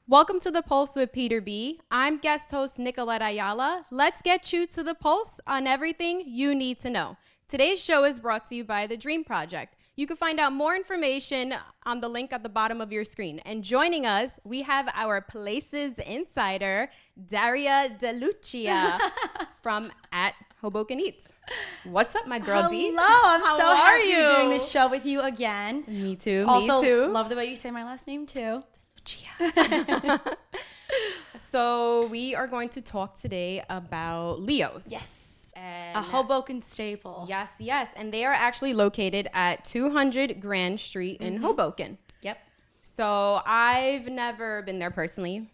Welcome to The Pulse with Peter B. I'm guest host Nicolette Ayala. Let's get you to the pulse on everything you need to know. Today's show is brought to you by The Dream Project. You can find out more information on the link at the bottom of your screen. And joining us, we have our Places Insider, Daria DeLucia from at Hoboken Eats. What's up, my girl? D? Hello, I'm How so are happy you? to be doing this show with you again. Me too. Also, me too. love the way you say my last name too. So we are going to talk today about Leo's. Yes, And a Hoboken staple. Yes, yes. And they are actually located at 200 Grand Street in Hoboken. Yep. So I've never been there personally,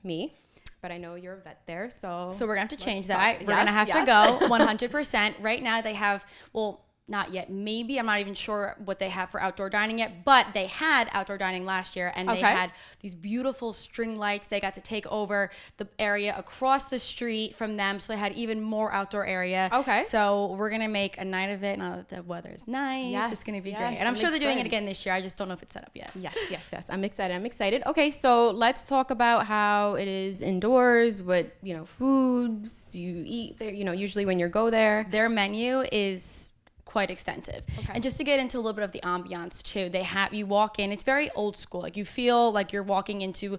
but I know you're a vet there. So So we're gonna have to change talk. that. We're Yes, gonna have yes. to go 100%. Right now they have, well, not yet. Maybe I'm not even sure what they have for outdoor dining yet, but they had outdoor dining last year, and they Okay. had these beautiful string lights. They got to take over the area across the street from them, so they had even more outdoor area. Okay. So we're gonna make a night of it. Now that the weather's nice, Yes, it's gonna be yes, great, and I'm I'm sure they're doing it excited. again this year. I just don't know if it's set up yet. Yes, yes, yes. I'm excited. Okay, so let's talk about how it is indoors. What, foods do you eat there? Usually when you go there. Their menu is quite extensive. Okay. And just to get into a little bit of the ambiance too, you walk in, it's very old school. Like you feel like you're walking into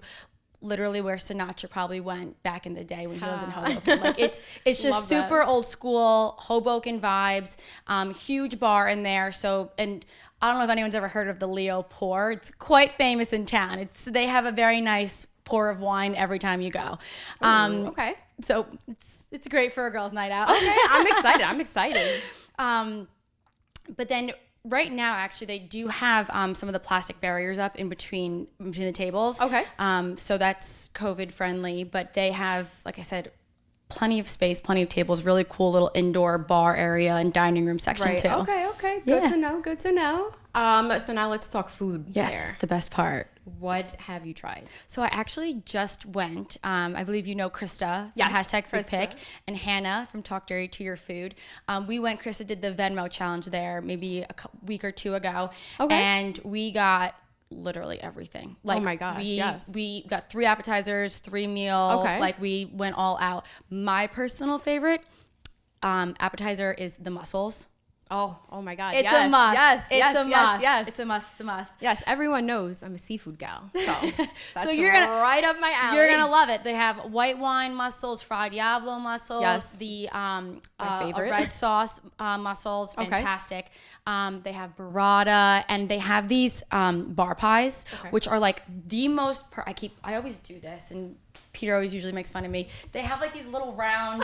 literally where Sinatra probably went back in the day when he lived in Hoboken. Like it's Love just that. super old school Hoboken vibes. Huge bar in there. So, and I don't know if anyone's ever heard of the Leo Pour. It's quite famous in town. They have a very nice pour of wine every time you go. Okay. So it's great for a girls' night out. Okay, I'm excited. But then right now, actually, they do have some of the plastic barriers up in between the tables. Okay. So that's COVID friendly, but they have, like I said, plenty of space, plenty of tables, really cool little indoor bar area and dining room section Right. too. Okay. Yeah. Good to know. So now let's talk food Yes, there. the best part. What have you tried? So I actually just went. I believe you know Krista from Yes, hashtag Food Krista. Pick, and Hannah from Talk Dirty to Your Food. We went. Krista did the Venmo challenge there maybe a week or two ago, Okay. and we got literally everything. Like, Oh my gosh, yes. we got 3 appetizers, 3 meals. Okay. Like we went all out. My personal favorite appetizer is the mussels. Oh my God. It's yes, a must. Yes, It's yes, a must. Yes. It's a must. It's a must. Yes, everyone knows I'm a seafood gal. So that's you're gonna- right up my alley. You're gonna love it. They have white wine mussels, fried diavolo mussels, Yes. the favorite. red sauce mussels, Okay. fantastic. They have burrata, and they have these bar pies, Okay. which are like the most. I always do this, and Peter always usually makes fun of me. They have like these little round.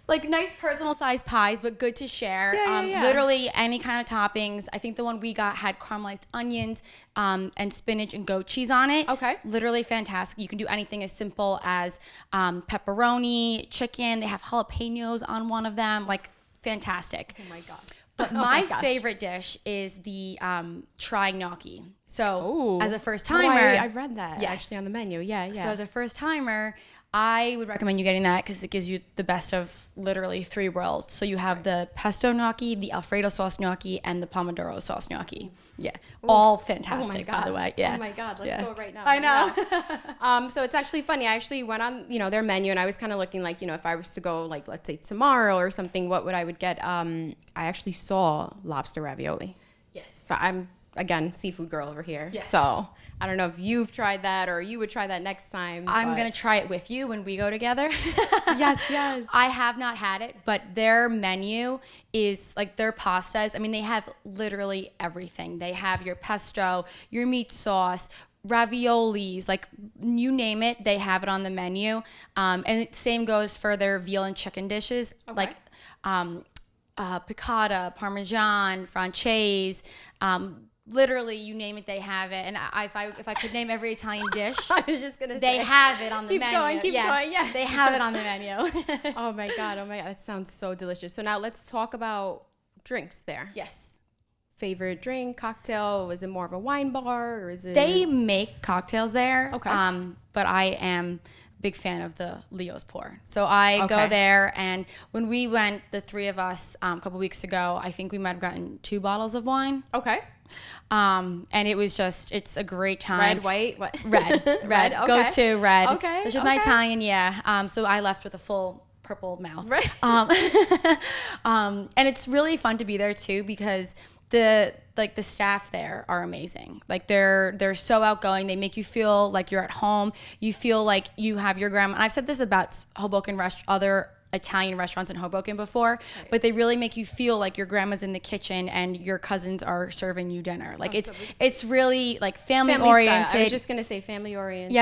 Like nice personal sized pies, but good to share. Yeah. Literally any kind of toppings. I think the one we got had caramelized onions and spinach and goat cheese on it. Okay. Literally fantastic. You can do anything as simple as pepperoni, chicken. They have jalapenos on one of them. Like fantastic. Oh my God. But Oh my my gosh. favorite dish is the try gnocchi. So Oh. as a first Oh, timer, I read that Yes. actually on the menu. Yeah. so as a first timer, I would recommend you getting that because it gives you the best of literally 3 worlds. So you have the pesto gnocchi, the Alfredo sauce gnocchi, and the pomodoro sauce gnocchi. Yeah, all fantastic, by the way. Yeah. Oh my God, let's Yeah. go right now. I know. Yeah. So it's actually funny. I actually went on, their menu, and I was kind of looking like, if I was to go, like, let's say tomorrow or something, what would I would get? I actually saw lobster ravioli. Yes. So I'm again seafood girl over here. Yes. So I don't know if you've tried that or you would try that next time. I'm but- gonna try it with you when we go together. Yes. I have not had it, but their menu is like their pastas. I mean, they have literally everything. They have your pesto, your meat sauce, raviolis, like you name it, they have it on the menu. And the same goes for their veal and chicken dishes, Okay. like piccata, parmesan, franchise. Literally, you name it, they have it. And if I could name every Italian dish, I was just gonna they say. have it on the Keep menu. going, keep Yes, going, yeah. they have it on the menu. Oh my God. That sounds so delicious. So now let's talk about drinks there. Yes. Favorite drink, cocktail? Was it more of a wine bar or is it? They make cocktails there. Okay. But I am a big fan of the Leo's Pour. So I go Okay. there, and when we went, the 3 of us, a couple weeks ago, I think we might have gotten 2 bottles of wine. Okay. And it was just, it's a great time. Red, white, what? Red. Okay. Go to red. Okay. Especially with my Italian, yeah. So I left with a full purple mouth. Right. And it's really fun to be there too, because the staff there are amazing. Like they're so outgoing. They make you feel like you're at home. You feel like you have your grandma. And I've said this about Hoboken other Italian restaurants in Hoboken before, but they really make you feel like your grandma's in the kitchen and your cousins are serving you dinner. Like it's really like family oriented. Style. I was just gonna say family oriented.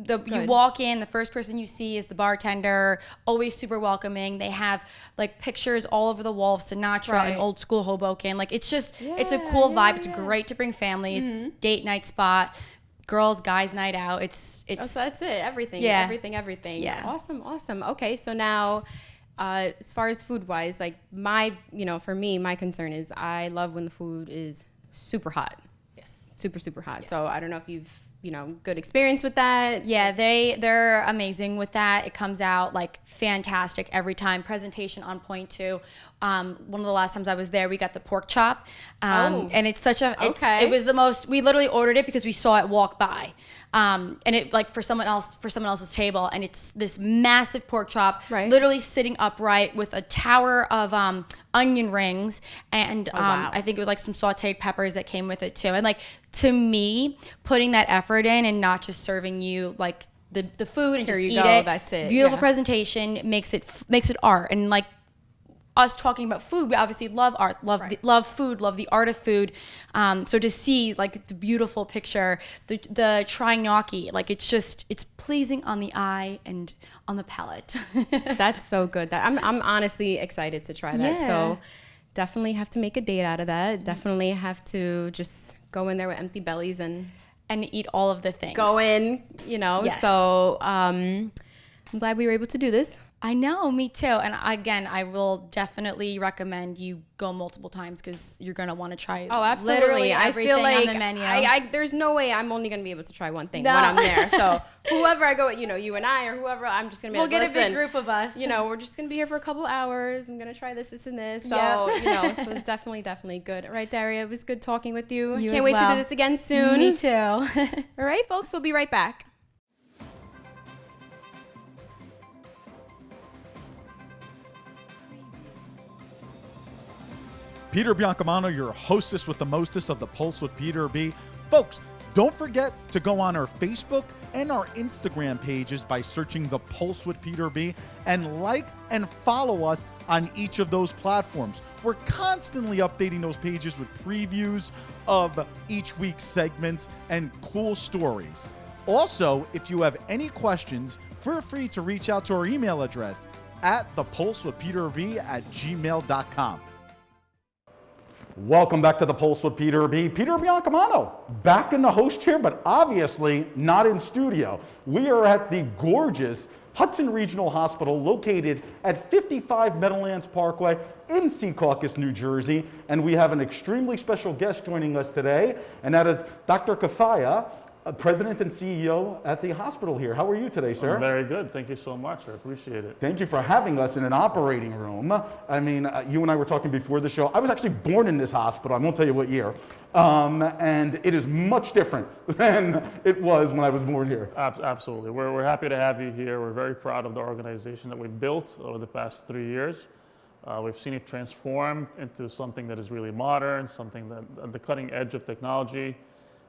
Yep. You walk in, the first person you see is the bartender, always super welcoming. They have like pictures all over the wall of Sinatra and old school Hoboken. Like it's just, it's a cool vibe. It's great to bring families, date night spot. Girls, guys night out. It's so that's it. Everything. Yeah. Everything. Yeah. Awesome. Okay. So now, as far as food wise, like for me, my concern is I love when the food is super hot. Yes. Super hot. Yes. So I don't know if you've, good experience with that. Yeah, they're amazing with that. It comes out like fantastic every time. Presentation on point too. One of the last times I was there, we got the pork chop, and it's such a. It was the most. We literally ordered it because we saw it walk by, and it like for someone else's table, and it's this massive pork chop, literally sitting upright with a tower of onion rings, and I think it was like some sautéed peppers that came with it too. And like to me, putting that effort in and not just serving you like the food and just eat it. That's it. Beautiful presentation makes it art. And like us talking about food, we obviously love art, love food, love the art of food. So to see like the beautiful picture, the try gnocchi, like it's pleasing on the eye and on the palate. That's so good. I'm honestly excited to try that. Yeah. So definitely have to make a date out of that. Definitely have to just go in there with empty bellies and eat all of the things. Go in, Yes. So I'm glad we were able to do this. I know, me too. And again, I will definitely recommend you go multiple times because you're gonna want to try. Oh, absolutely. Literally everything I feel like on the menu. there's no way I'm only gonna be able to try one thing when I'm there. So whoever I go with, you and I or whoever, I'm just gonna be. We'll get a big group of us. We're just gonna be here for a couple hours. I'm gonna try this, and this. So so it's definitely good. All right, Daria, it was good talking with you. Can't wait to do this again soon. Me too. All right, folks, we'll be right back. Peter Biancamano, your hostess with the mostest of the Pulse with Peter B. Folks, don't forget to go on our Facebook and our Instagram pages by searching The Pulse with Peter B. and like and follow us on each of those platforms. We're constantly updating those pages with previews of each week's segments and cool stories. Also, if you have any questions, feel free to reach out to our email address at thepulsewithpeterb@gmail.com. Welcome back to The Pulse with Peter B. Peter Biancamano, back in the host chair, but obviously not in studio. We are at the gorgeous Hudson Regional Hospital located at 55 Meadowlands Parkway in Secaucus, New Jersey. And we have an extremely special guest joining us today, and that is Dr. Kafaya, President and CEO at the hospital here. How are you today, sir? I'm very good. Thank you so much. I appreciate it. Thank you for having us in an operating room. I mean, you and I were talking before the show. I was actually born in this hospital. I won't tell you what year. And it is much different than it was when I was born here. Absolutely. We're happy to have you here. We're very proud of the organization that we've built over the past 3 years. We've seen it transform into something that is really modern, something that at the cutting edge of technology,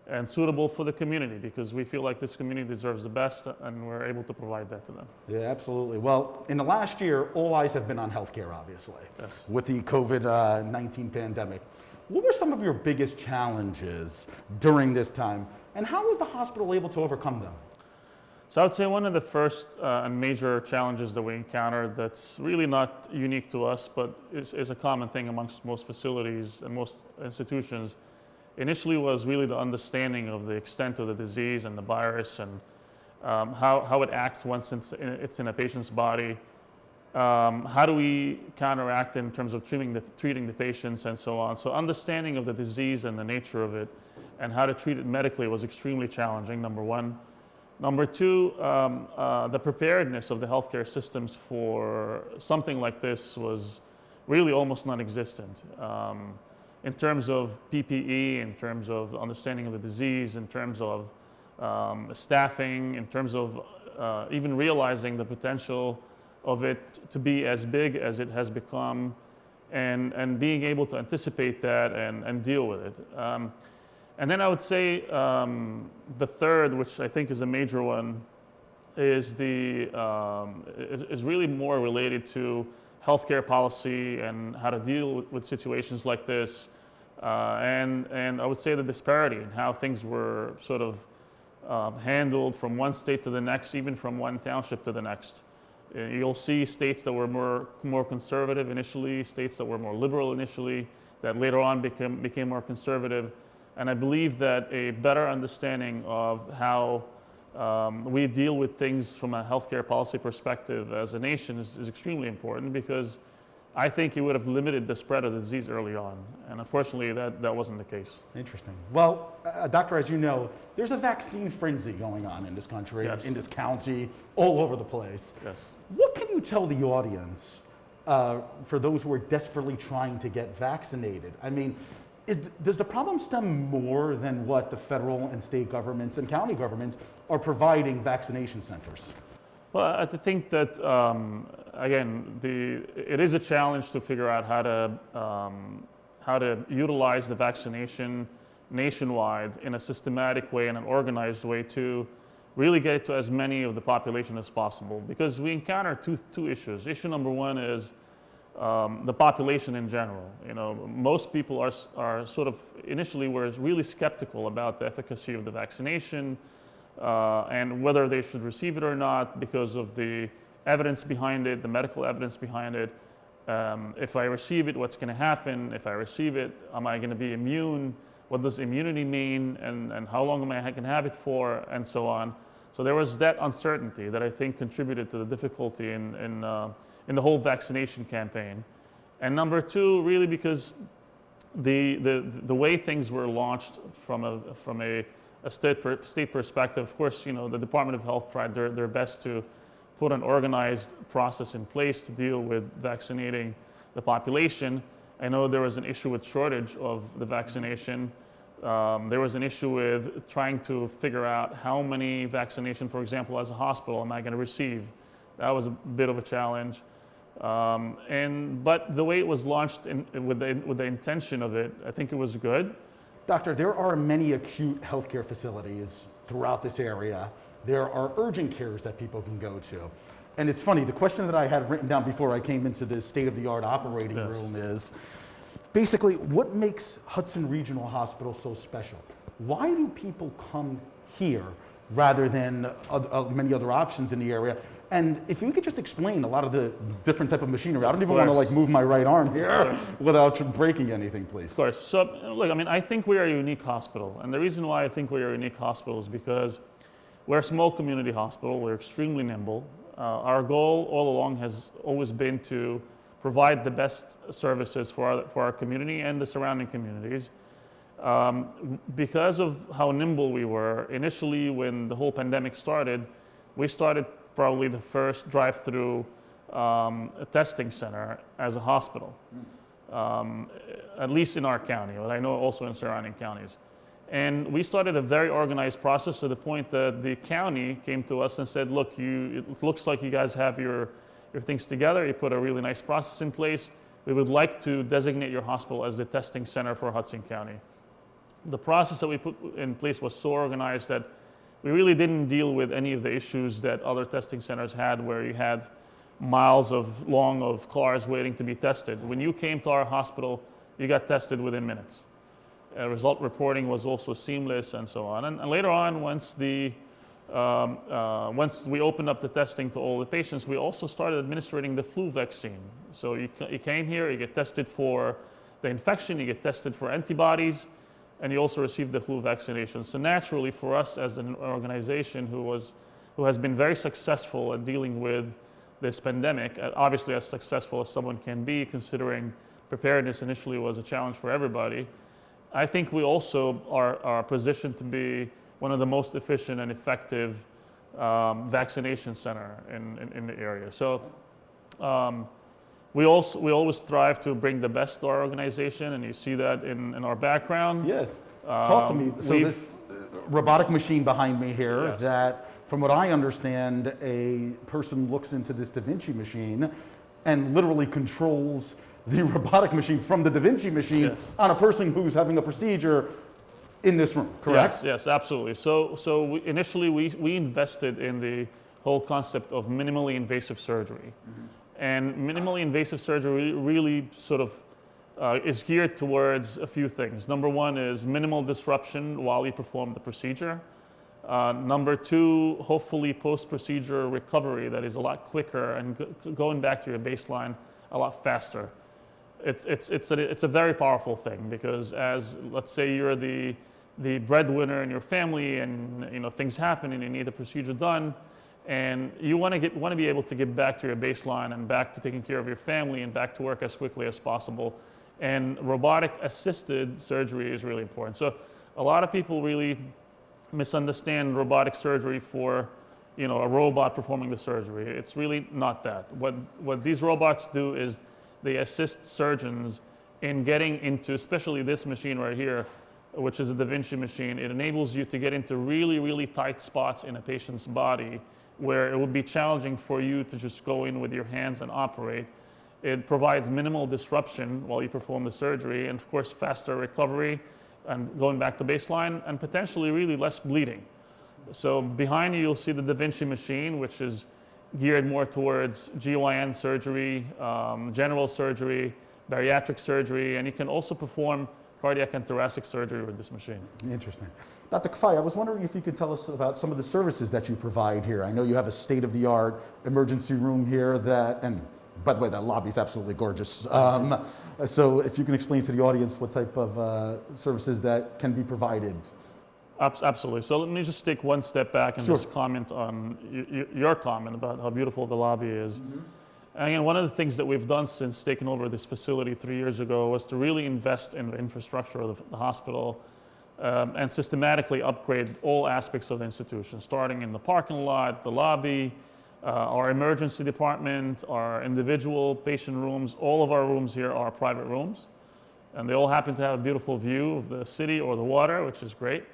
and suitable for the community, because we feel like this community deserves the best, and we're able to provide that to them. Yeah, absolutely. Well, in the last year, all eyes have been on healthcare, obviously, yes, with the COVID-19 pandemic. What were some of your biggest challenges during this time, and how was the hospital able to overcome them? So I would say one of the first and major challenges that we encountered that's really not unique to us, but is a common thing amongst most facilities and most institutions, initially was really the understanding of the extent of the disease and the virus, and how it acts once it's in a patient's body. How do we counteract in terms of treating the patients and so on. So understanding of the disease and the nature of it and how to treat it medically was extremely challenging, number one. Number two, the preparedness of the healthcare systems for something like this was really almost non-existent. in terms of PPE, in terms of understanding of the disease, in terms of staffing, in terms of even realizing the potential of it to be as big as it has become, and being able to anticipate that and deal with it. And then I would say the third, which I think is a major one, is really more related to healthcare policy and how to deal with situations like this, and I would say the disparity in how things were sort of handled from one state to the next, even from one township to the next. You'll see states that were more conservative initially, states that were more liberal initially, that later on became more conservative. And I believe that a better understanding of how we deal with things from a healthcare policy perspective as a nation is extremely important, because I think it would have limited the spread of the disease early on. And unfortunately, that wasn't the case. Interesting. Well, Doctor, as you know, there's a vaccine frenzy going on in this country, Yes. in this county, all over the place. Yes. What can you tell the audience for those who are desperately trying to get vaccinated? I mean, does the problem stem more than what the federal and state governments and county governments are providing vaccination centers? Well, I think that, again, it is a challenge to figure out how to utilize the vaccination nationwide in a systematic way and an organized way to really get it to as many of the population as possible. Because we encounter two issues. Issue number one is the population in general. You know, most people are sort of initially were really skeptical about the efficacy of the vaccination and whether they should receive it or not because of the evidence behind it, the medical evidence behind it. If I receive it, what's going to happen? If I receive it, am I going to be immune? What does immunity mean? And how long am I going to have it for? And so on. So there was that uncertainty that I think contributed to the difficulty in the whole vaccination campaign. And number two, really because the way things were launched from a state perspective, of course, you know, the Department of Health tried their best to put an organized process in place to deal with vaccinating the population. I know there was an issue with shortage of the vaccination. There was an issue with trying to figure out how many vaccination, for example, as a hospital, am I going to receive? That was a bit of a challenge. But the way it was launched with the intention of it, I think it was good. Doctor, there are many acute healthcare facilities throughout this area. There are urgent cares that people can go to. And it's funny, the question that I had written down before I came into the state-of-the-art operating room is, basically, what makes Hudson Regional Hospital so special? Why do people come here rather than many other options in the area? And if you could just explain a lot of the different type of machinery. I don't even want to like move my right arm here without breaking anything, please. Of course. So look, I mean, I think we are a unique hospital. And the reason why I think we are a unique hospital is because we're a small community hospital. We're extremely nimble. Our goal all along has always been to provide the best services for our community and the surrounding communities. Because of how nimble we were, initially when the whole pandemic started, we started probably the first drive-through testing center as a hospital, at least in our county, but I know also in surrounding counties. And we started a very organized process to the point that the county came to us and said, look, it looks like you guys have your things together. You put a really nice process in place. We would like to designate your hospital as the testing center for Hudson County. The process that we put in place was so organized that we really didn't deal with any of the issues that other testing centers had, where you had miles long of cars waiting to be tested. When you came to our hospital, you got tested within minutes. Result reporting was also seamless and so on. And later on, once we opened up the testing to all the patients, we also started administering the flu vaccine. So you came here, you get tested for the infection, you get tested for antibodies, and you also receive the flu vaccination. So naturally, for us as an organization who has been very successful at dealing with this pandemic, obviously as successful as someone can be, considering preparedness initially was a challenge for everybody, I think we also are positioned to be one of the most efficient and effective vaccination center in the area. So we always strive to bring the best to our organization, and you see that in our background. Yeah, talk to me. So this robotic machine behind me here, Yes. that from what I understand, a person looks into this Da Vinci machine and literally controls the robotic machine from the Da Vinci machine Yes. on a person who's having a procedure in this room, correct? Yes, absolutely. So initially we invested in the whole concept of minimally invasive surgery. And minimally invasive surgery really sort of is geared towards a few things. Number one is minimal disruption while you perform the procedure. Number two, hopefully post-procedure recovery that is a lot quicker and going back to your baseline a lot faster. It's a very powerful thing, because as, let's say you're the breadwinner in your family, and things happen and you need a procedure done, and you want to be able to get back to your baseline and back to taking care of your family and back to work as quickly as possible. And robotic assisted surgery is really important. So a lot of people really misunderstand robotic surgery for a robot performing the surgery. It's really not that. What these robots do is they assist surgeons in getting into, especially this machine right here, which is a Da Vinci machine. It enables you to get into really, really tight spots in a patient's body where it would be challenging for you to just go in with your hands and operate. It provides minimal disruption while you perform the surgery, and of course faster recovery and going back to baseline, and potentially really less bleeding. So behind you, you'll see the Da Vinci machine, which is geared more towards GYN surgery, general surgery, bariatric surgery, and you can also perform cardiac and thoracic surgery with this machine. Interesting. Dr. Kafai, I was wondering if you could tell us about some of the services that you provide here. I know you have a state-of-the-art emergency room here and by the way, that lobby is absolutely gorgeous. So if you can explain to the audience what type of services that can be provided. Absolutely. So let me just take one step back and Sure. just comment on your comment about how beautiful the lobby is. And again, one of the things that we've done since taking over this facility 3 years ago was to really invest in the infrastructure of the hospital and systematically upgrade all aspects of the institution, starting in the parking lot, the lobby, our emergency department, our individual patient rooms. All of our rooms here are private rooms, and they all happen to have a beautiful view of the city or the water, which is great.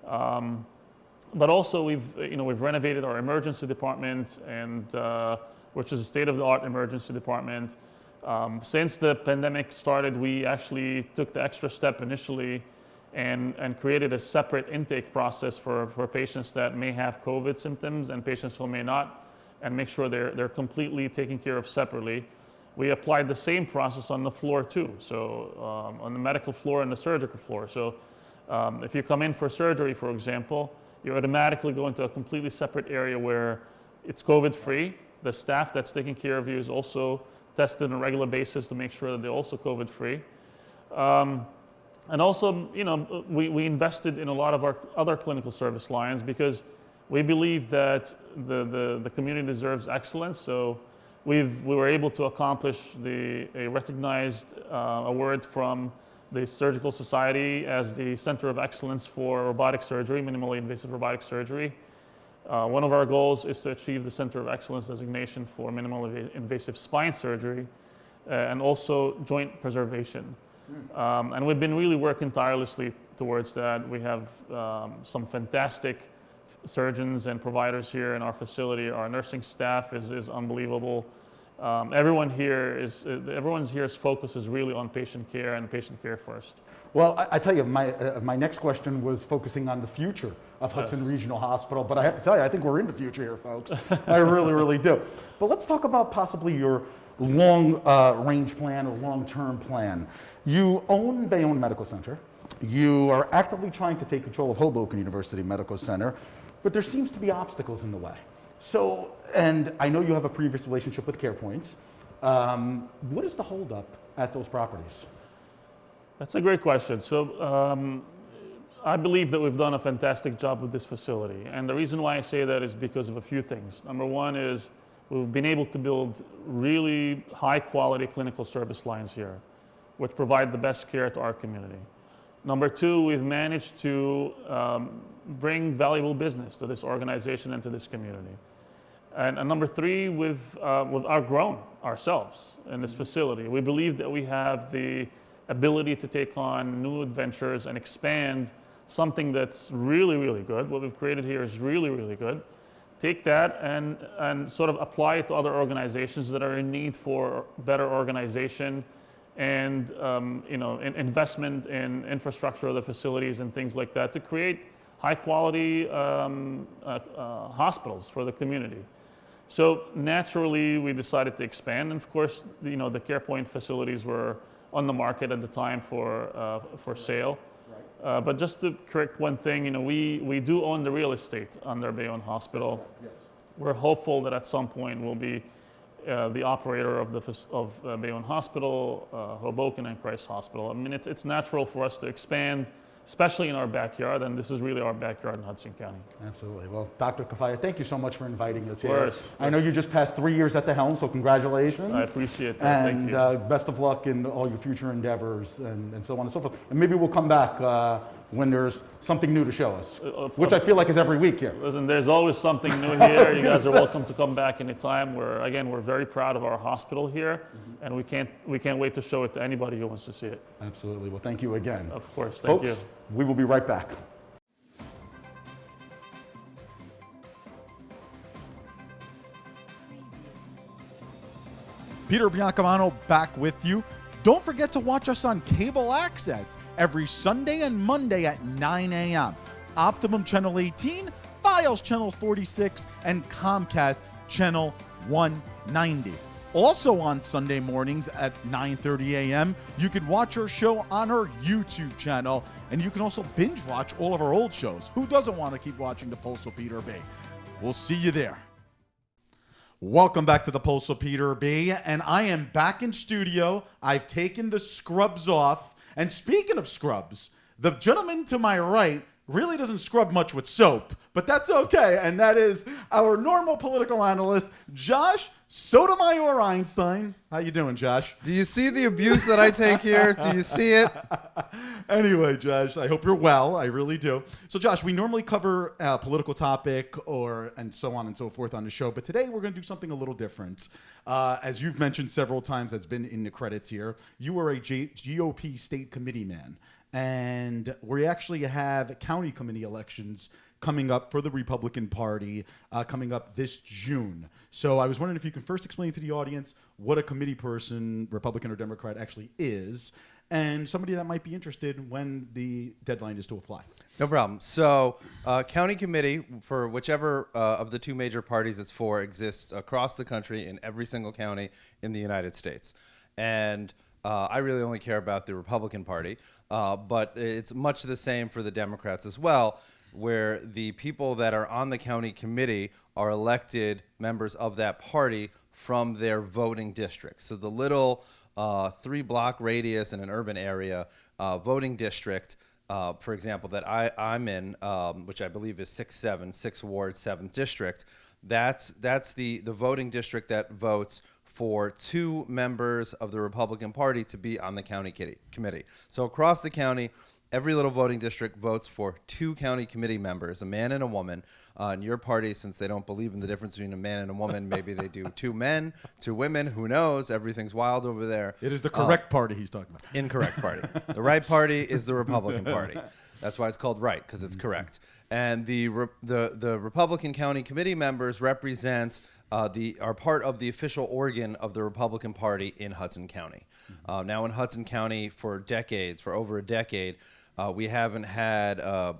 But also we've renovated our emergency department, and which is a state-of-the-art emergency department. Since the pandemic started, we actually took the extra step initially and created a separate intake process for patients that may have COVID symptoms and patients who may not, and make sure they're completely taken care of separately. We applied the same process on the floor too, so on the medical floor and the surgical floor. So if you come in for surgery, for example, you automatically go into a completely separate area where it's COVID-free. The staff that's taking care of you is also tested on a regular basis to make sure that they're also COVID-free. And also, we invested in a lot of our other clinical service lines because we believe that the community deserves excellence. So we were able to accomplish a recognized award from the Surgical Society as the Center of Excellence for Robotic Surgery, minimally invasive robotic surgery. One of our goals is to achieve the Center of Excellence designation for minimally invasive spine surgery and also joint preservation. And we've been really working tirelessly towards that. We have some fantastic surgeons and providers here in our facility. Our nursing staff is unbelievable. Everyone's here's focus is really on patient care and patient care first. Well, I tell you, my next question was focusing on the future of Hudson Regional Hospital, but I have to tell you, I think we're in the future here, folks. I really, really do. But let's talk about possibly your long-range plan or long-term plan. You own Bayonne Medical Center. You are actively trying to take control of Hoboken University Medical Center, but there seems to be obstacles in the way. So, and I know you have a previous relationship with CarePoints. What is the holdup at those properties? That's a great question. So I believe that we've done a fantastic job with this facility. And the reason why I say that is because of a few things. Number one is we've been able to build really high quality clinical service lines here, which provide the best care to our community. Number two, we've managed to bring valuable business to this organization and to this community. And number three, we've outgrown ourselves in this facility. We believe that we have the ability to take on new adventures and expand something that's really, really good. What we've created here is really, really good. Take that and sort of apply it to other organizations that are in need for better organization and investment in infrastructure of the facilities and things like that to create high quality hospitals for the community. So naturally, we decided to expand, and of course, the CarePoint facilities were on the market at the time for sale. But just to correct one thing, we do own the real estate under Bayonne Hospital. Yes. We're hopeful that at some point we'll be the operator of Bayonne Hospital, Hoboken, and Christ Hospital. I mean, it's natural for us to expand, especially in our backyard, and this is really our backyard in Hudson County. Absolutely. Well, Dr. Kafaya, thank you so much for inviting us Of here. course. I know you just passed 3 years at the helm, so congratulations. I appreciate that. Thank you. And best of luck in all your future endeavors and so on and so forth. And maybe we'll come back when there's something new to show us, which I feel like is every week here. Listen, there's always something new here. You guys are welcome to come back anytime. We're very proud of our hospital here, and we can't wait to show it to anybody who wants to see it. Absolutely. Well, thank you again. Of course, thank Folks, you. we will be right back. Peter Biancamano back with you. Don't forget to watch us on cable access every Sunday and Monday at 9 a.m. Optimum Channel 18, Files Channel 46, and Comcast Channel 190. Also on Sunday mornings at 9:30 a.m., you can watch our show on our YouTube channel, and you can also binge watch all of our old shows. Who doesn't want to keep watching The Pulse with Peter B? We'll see you there. Welcome back to The Pulse with Peter B, and I am back in studio. I've taken the scrubs off, and speaking of scrubs, the gentleman to my right really doesn't scrub much with soap, but that's okay, and that is our normal political analyst, Josh Sotomayor Einstein. How you doing, Josh? Do you see the abuse that I take here? Do you see it? Anyway, Josh, I hope you're well. I really do. So, Josh, we normally cover a political topic and so on and so forth on the show, but today we're going to do something a little different. As you've mentioned several times, that's been in the credits here, you are a GOP state committee man, and we actually have county committee elections coming up for the Republican Party coming up this June. So I was wondering if you could first explain to the audience what a committee person, Republican or Democrat, actually is, and somebody that might be interested when the deadline is to apply. No problem. So county committee, for whichever of the two major parties it's for, exists across the country in every single county in the United States. And I really only care about the Republican Party, but it's much the same for the Democrats as well, where the people that are on the county committee are elected members of that party from their voting districts. So the little 3-block radius in an urban area voting district, for example, that I'm in, which I believe is 6th Ward, 7th District, that's the voting district that votes for 2 members of the Republican Party to be on the county committee. So across the county, every little voting district votes for 2 county committee members, a man and a woman. In your party, since they don't believe in the difference between a man and a woman, maybe they do 2 men, 2 women. Who knows? Everything's wild over there. It is the correct party he's talking about. Incorrect party. The right party is the Republican Party. That's why it's called right, because it's correct. And the Republican county committee members represent are part of the official organ of the Republican Party in Hudson County. Now in Hudson County for over a decade, we haven't had a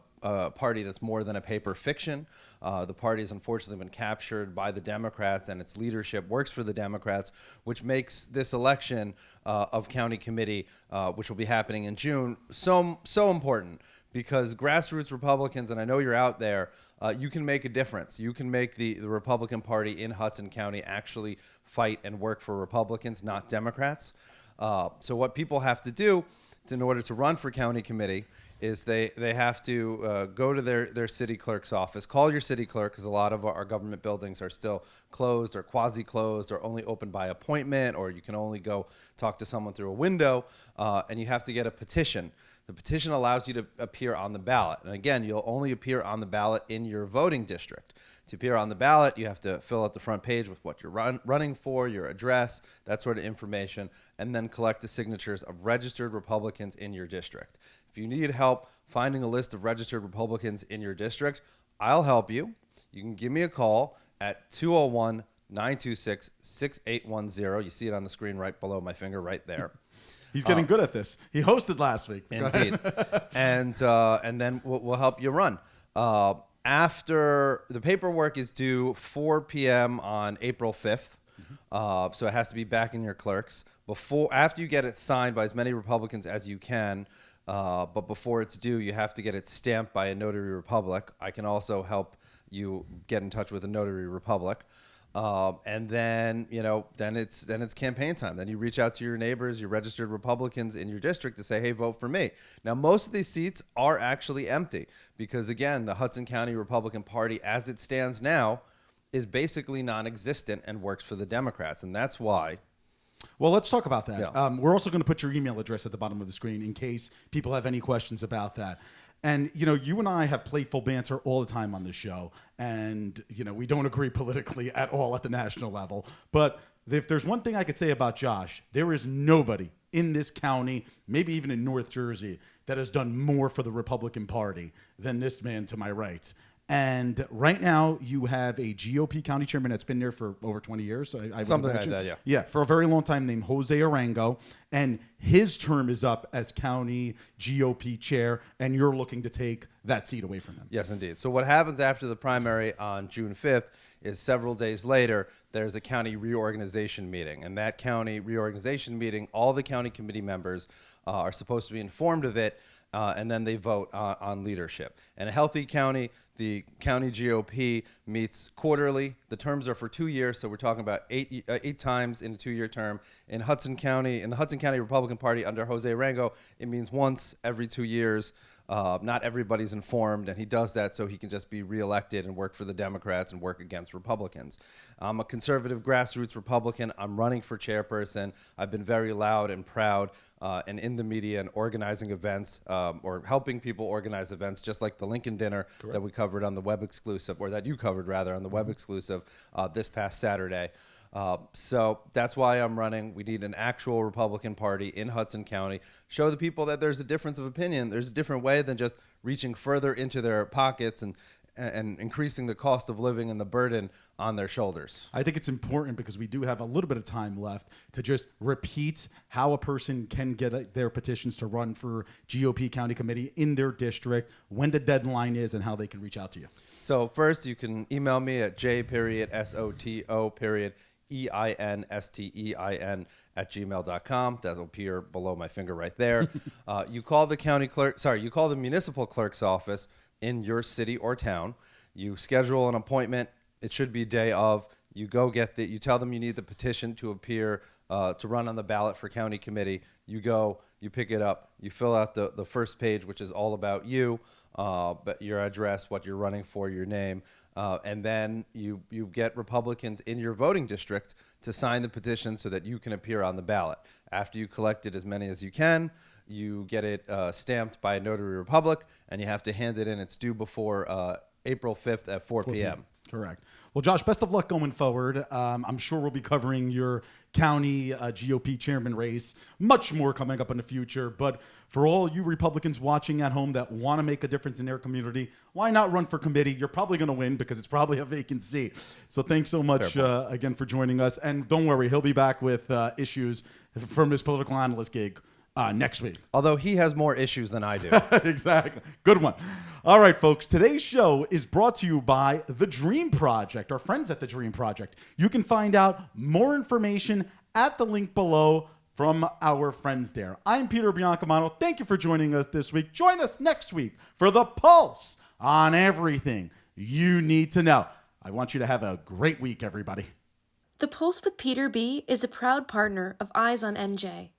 party that's more than a paper fiction. The party has unfortunately been captured by the Democrats, and its leadership works for the Democrats, which makes this election of county committee, which will be happening in June, so important, because grassroots Republicans, and I know you're out there, you can make a difference. You can make the Republican Party in Hudson County actually fight and work for Republicans, not Democrats. So what people have to do in order to run for county committee is they have to go to their city clerk's office, call your city clerk, because a lot of our government buildings are still closed or quasi-closed or only open by appointment, or you can only go talk to someone through a window, and you have to get a petition. The petition allows you to appear on the ballot. And again, you'll only appear on the ballot in your voting district. To appear on the ballot, you have to fill out the front page with what you're running for, your address, that sort of information, and then collect the signatures of registered Republicans in your district. If you need help finding a list of registered Republicans in your district, I'll help you. You can give me a call at 201-926-6810. You see it on the screen right below my finger right there. He's getting good at this. He hosted last week. Indeed. And then we'll help you run. After the paperwork is due 4 p.m. on April 5th, so it has to be back in your clerks. After you get it signed by as many Republicans as you can, but before it's due, you have to get it stamped by a notary public. I can also help you get in touch with a notary public. And then, then it's campaign time. Then you reach out to your neighbors, your registered Republicans in your district to say, hey, vote for me. Now, most of these seats are actually empty because, again, the Hudson County Republican Party, as it stands now, is basically non-existent and works for the Democrats. And that's why. Well, let's talk about that. Yeah. We're also going to put your email address at the bottom of the screen in case people have any questions about that. And, you and I have playful banter all the time on this show. And, we don't agree politically at all at the national level. But if there's one thing I could say about Josh, there is nobody in this county, maybe even in North Jersey, that has done more for the Republican Party than this man to my right. And right now, you have a GOP county chairman that's been there for over 20 years. I would Something like imagine. that, yeah. Yeah, for a very long time, named Jose Arango. And his term is up as county GOP chair, and you're looking to take that seat away from him. Yes, indeed. So what happens after the primary on June 5th is several days later, there's a county reorganization meeting. And that county reorganization meeting, all the county committee members are supposed to be informed of it, and then they vote on leadership. In a healthy county, the county GOP meets quarterly. The terms are for 2 years, so we're talking about eight times in a 2-year term. In the Hudson County Republican Party under Jose Arango, it means once every 2 years. Not everybody's informed, and he does that so he can just be reelected and work for the Democrats and work against Republicans. I'm a conservative grassroots Republican. I'm running for chairperson. I've been very loud and proud and in the media and organizing events or helping people organize events, just like the Lincoln Dinner that we covered on the web exclusive, or that you covered rather on the web exclusive this past Saturday. So that's why I'm running. We need an actual Republican Party in Hudson County. Show the people that there's a difference of opinion. There's a different way than just reaching further into their pockets and increasing the cost of living and the burden on their shoulders. I think it's important because we do have a little bit of time left to just repeat how a person can get their petitions to run for GOP county committee in their district, when the deadline is, and how they can reach out to you. So first, you can email me at j.soto.einstein@gmail.com. That'll appear below my finger right there. You call the municipal clerk's office in your city or town. You schedule an appointment. It should be day of. You go you tell them you need the petition to appear to run on the ballot for county committee. You go, you pick it up, you fill out the first page, which is all about you, but your address, what you're running for, your name, and then you get Republicans in your voting district to sign the petition so that you can appear on the ballot. After you collected as many as you can, you get it stamped by a notary public, and you have to hand it in. It's due before April 5th at 4 p.m. Correct. Well, Josh, best of luck going forward. I'm sure we'll be covering your county GOP chairman race, much more coming up in the future. But for all you Republicans watching at home that want to make a difference in their community, why not run for committee? You're probably going to win because it's probably a vacant seat. So thanks so much again for joining us. And don't worry, he'll be back with issues from his political analyst gig next week. Although he has more issues than I do. Exactly. Good one. All right, folks. Today's show is brought to you by The Dream Project, our friends at The Dream Project. You can find out more information at the link below from our friends there. I'm Peter Biancamano. Thank you for joining us this week. Join us next week for The Pulse on everything you need to know. I want you to have a great week, everybody. The Pulse with Peter B. is a proud partner of Eyes on NJ.